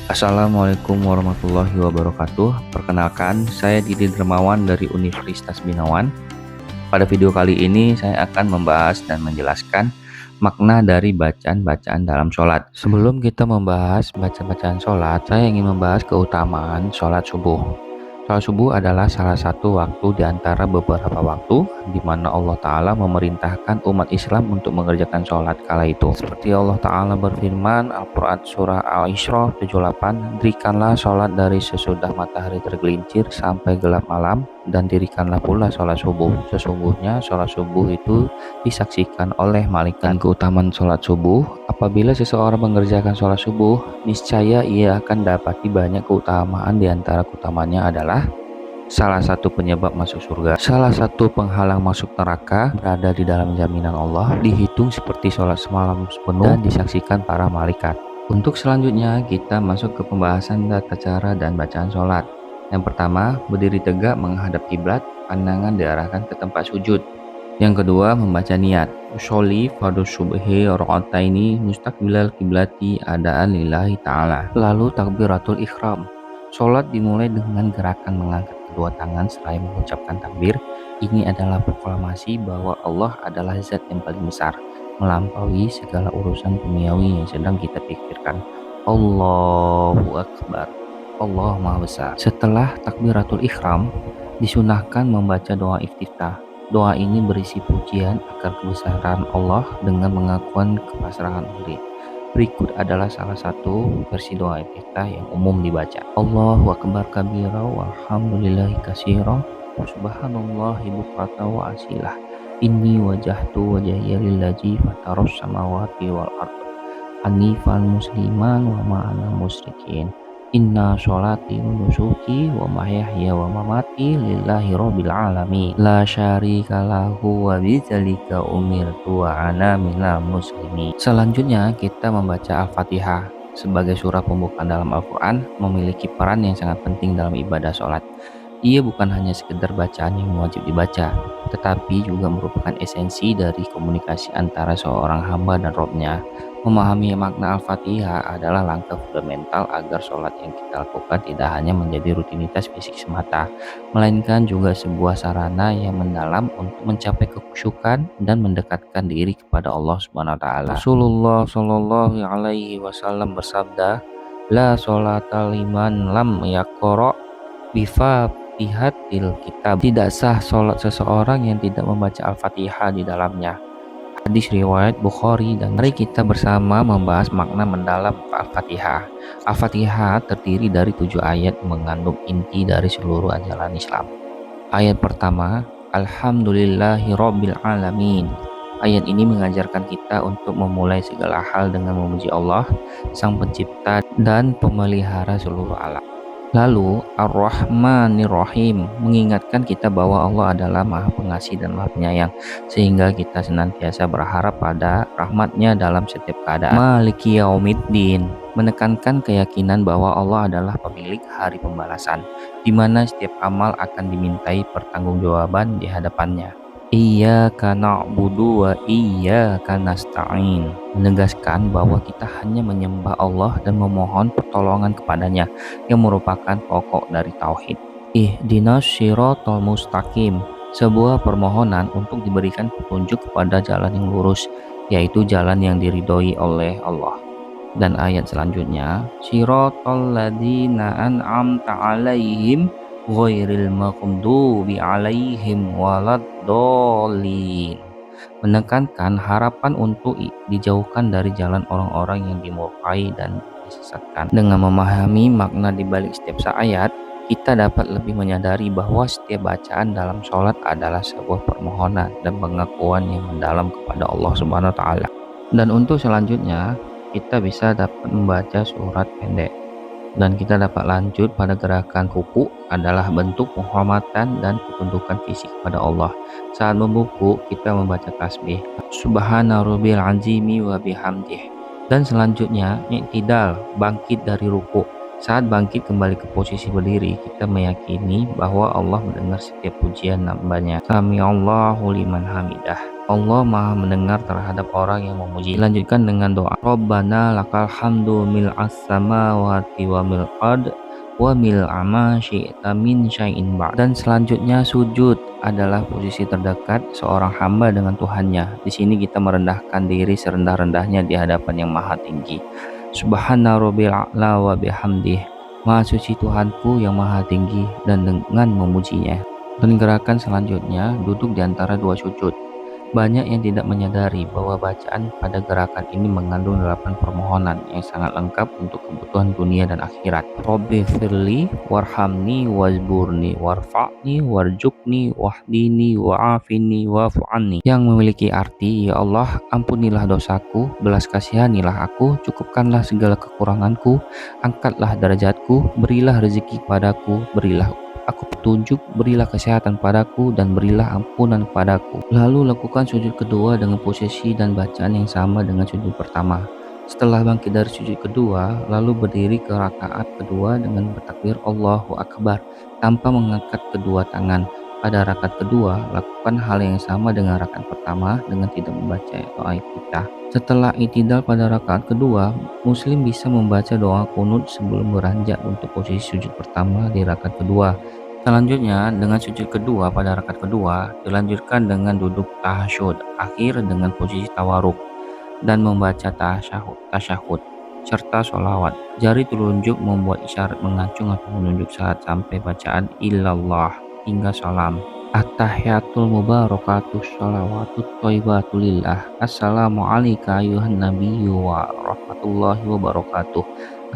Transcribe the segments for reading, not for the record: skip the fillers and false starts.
Assalamualaikum warahmatullahi wabarakatuh. Perkenalkan, saya Didi Dermawan dari Universitas Binawan. Pada video kali ini saya akan membahas dan menjelaskan makna dari bacaan-bacaan dalam sholat. Sebelum kita membahas bacaan-bacaan sholat, saya ingin membahas keutamaan sholat subuh. Sholat subuh adalah salah satu waktu di antara beberapa waktu di mana Allah Ta'ala memerintahkan umat Islam untuk mengerjakan sholat kala itu. Seperti Allah Ta'ala berfirman, Al-Quran Surah Al-Isra 78, dirikanlah sholat dari sesudah matahari tergelincir sampai gelap malam, dan dirikanlah pula sholat subuh. Sesungguhnya sholat subuh itu disaksikan oleh malaikat. Dan keutamaan sholat subuh, apabila seseorang mengerjakan sholat subuh, niscaya ia akan dapati banyak keutamaan. Di antara keutamanya adalah salah satu penyebab masuk surga, salah satu penghalang masuk neraka, berada di dalam jaminan Allah, dihitung seperti sholat semalam sepenuh, dan disaksikan para malaikat. Untuk selanjutnya kita masuk ke pembahasan tata cara dan bacaan sholat. Yang pertama, berdiri tegak menghadap kiblat, pandangan diarahkan ke tempat sujud. Yang kedua, membaca niat. Usolli fardhu subhi raka'ataini mustaqbilal kiblati adaan lillahi ta'ala. Lalu takbiratul ihram. Sholat dimulai dengan gerakan mengangkat kedua tangan seraya mengucapkan takbir. Ini adalah proklamasi bahwa Allah adalah zat yang paling besar, melampaui segala urusan duniawi yang sedang kita pikirkan. Allahu Akbar. Allah Maha Besar. Setelah takbiratul ihram, disunahkan membaca doa iftitah. Doa ini berisi pujian akan kebesaran Allah dengan pengakuan kepasrahan diri. Berikut adalah salah satu versi doa iftitah yang umum dibaca. Allahu Akbar kabira walhamdulillahi katsira wa subhanallahi bukratan wa asilah. Inni wajahtu wajhiya lillazi fataras samawati wal ardh hanifan musliman wa ma ana musyrikin. Inna sholati wa nusuki wa mahyaya wa mamati lillahi rabbil alamin. La syarika lahu wa bidzalika umirtu wa ana minal muslimin. Selanjutnya kita membaca Al-Fatihah. Sebagai surah pembukaan dalam Al-Quran, memiliki peran yang sangat penting dalam ibadah sholat. Ia bukan hanya sekedar bacaan yang wajib dibaca, tetapi juga merupakan esensi dari komunikasi antara seorang hamba dan Robnya. Memahami makna Al-Fatihah adalah langkah fundamental agar sholat yang kita lakukan tidak hanya menjadi rutinitas fisik semata, melainkan juga sebuah sarana yang mendalam untuk mencapai kekhusyukan dan mendekatkan diri kepada Allah Subhanahu wa taala. Rasulullah Shallallahu alaihi wasallam bersabda, "La sholata liman lam yaqra bi Fatihatil kitab." Tidak sah sholat seseorang yang tidak membaca Al-Fatihah di dalamnya. Hadis riwayat Bukhari. Dan mari kita bersama membahas makna mendalam Al-Fatihah. Al-Fatihah terdiri dari 7 ayat mengandung inti dari seluruh ajaran Islam. Ayat pertama, Alhamdulillahi Rabbil Alamin. Ayat ini mengajarkan kita untuk memulai segala hal dengan memuji Allah, Sang Pencipta dan Pemelihara seluruh alam. Lalu Ar-Rahmanir Rahim mengingatkan kita bahwa Allah adalah Maha Pengasih dan Maha Penyayang, sehingga kita senantiasa berharap pada rahmat-Nya dalam setiap keadaan. Maliki Yaumiddin menekankan keyakinan bahwa Allah adalah pemilik hari pembalasan, di mana setiap amal akan dimintai pertanggungjawaban di hadapannya. Iyyaka na'budu wa iyyaka nasta'in menegaskan bahwa kita hanya menyembah Allah dan memohon pertolongan kepadanya, yang merupakan pokok dari tauhid. Ihdinas shiratal mustaqim, sebuah permohonan untuk diberikan petunjuk kepada jalan yang lurus, yaitu jalan yang diridhoi oleh Allah. Dan ayat selanjutnya, shiratal ladzina an'amta 'alaihim ghairil maghdubi 'alaihim waladdallin, menekankan harapan untuk dijauhkan dari jalan orang-orang yang dimurkai dan disesatkan. Dengan memahami makna di balik setiap ayat, kita dapat lebih menyadari bahwa setiap bacaan dalam sholat adalah sebuah permohonan dan pengakuan yang mendalam kepada Allah Subhanahu wa taala. Dan untuk selanjutnya, kita bisa dapat membaca surat pendek. Dan kita dapat lanjut pada gerakan ruku adalah bentuk penghormatan dan ketundukan fisik pada Allah. Saat membuku, kita membaca tasbih Subhana rabbil azimi wa bihamdih. Dan selanjutnya, i'tidal, bangkit dari ruku. Saat bangkit kembali ke posisi berdiri, kita meyakini bahwa Allah mendengar setiap pujian hamba-Nya. Sami Allahu liman hamidah. Allah Maha mendengar terhadap orang yang memuji. Dilanjutkan dengan doa Rabbana lakal hamdu mil'as samawati wa mil'ad wa mil'a ma syi'ta min syai'in ba'd. Dan selanjutnya sujud adalah posisi terdekat seorang hamba dengan Tuhannya. Di sini kita merendahkan diri serendah-rendahnya di hadapan yang maha tinggi. Subhana rabbil a'la wa bihamdih. Maha suci Tuhanku yang maha tinggi dan dengan memujinya. Dan gerakan selanjutnya duduk di antara dua sujud. Banyak yang tidak menyadari bahwa bacaan pada gerakan ini mengandung 8 permohonan yang sangat lengkap untuk kebutuhan dunia dan akhirat. Robbi firli warhamni wazburni warfa'ni warjukni wahdini wa'afini wa'fu'anni, yang memiliki arti, ya Allah, ampunilah dosaku, belas kasihanilah aku, cukupkanlah segala kekuranganku, angkatlah derajatku, berilah rezeki padaku, berilah aku petunjuk, berilah kesehatan padaku, dan berilah ampunan padaku. Lalu lakukan sujud kedua dengan posisi dan bacaan yang sama dengan sujud pertama. Setelah bangkit dari sujud kedua, lalu berdiri ke rakaat kedua dengan bertakbir Allahu Akbar tanpa mengangkat kedua tangan. Pada rakaat kedua, lakukan hal yang sama dengan rakaat pertama dengan tidak membaca doa iftitah. Setelah itidal pada rakaat kedua, Muslim bisa membaca doa kunut sebelum beranjak untuk posisi sujud pertama di rakaat kedua. Selanjutnya, dengan sujud kedua pada rakaat kedua, dilanjutkan dengan duduk tasyahud akhir dengan posisi tawaruk dan membaca tasyahud serta sholawat. Jari telunjuk membuat isyarat mengacung atau menunjuk saat sampai bacaan illallah hingga salam. At-tahiyatul mubarakatuh sholawatut thayyibatu lillah. Assalamu alayka ayuhan nabiyyu wa rahmatullahi wabarakatuh.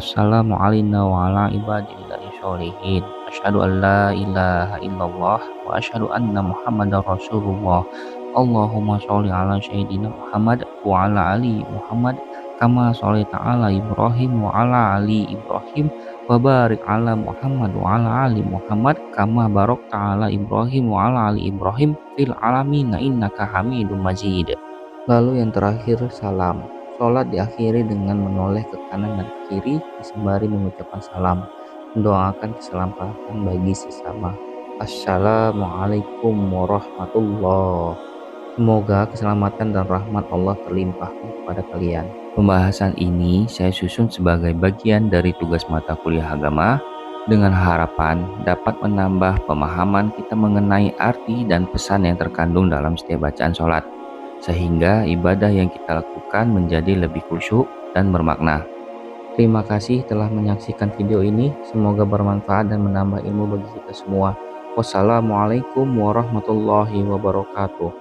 Assalamu alayna wa ala ibadillahi sholihin. Asyhadu an la ilaha illallah wa asyhadu anna muhammadar rasulullah. Allahumma sholli ala sayyidina Muhammad wa ala ali Muhammad kama sholaita ala Ibrahim wa ala ali Ibrahim wa barik ala Muhammad wa ala ali Muhammad kama barakta ala Ibrahim wa ala ali Ibrahim fil alamin innaka Hamidum Majid. Lalu yang terakhir salam. Sholat diakhiri dengan menoleh ke kanan dan kiri sembari mengucapkan salam, mendoakan keselamatan bagi sesama. Assalamualaikum warahmatullahi. Semoga keselamatan dan rahmat Allah terlimpahkan kepada kalian. Pembahasan ini saya susun sebagai bagian dari tugas mata kuliah agama dengan harapan dapat menambah pemahaman kita mengenai arti dan pesan yang terkandung dalam setiap bacaan sholat, sehingga ibadah yang kita lakukan menjadi lebih khusyuk dan bermakna. Terima kasih telah menyaksikan video ini. Semoga bermanfaat dan menambah ilmu bagi kita semua. Wassalamualaikum warahmatullahi wabarakatuh.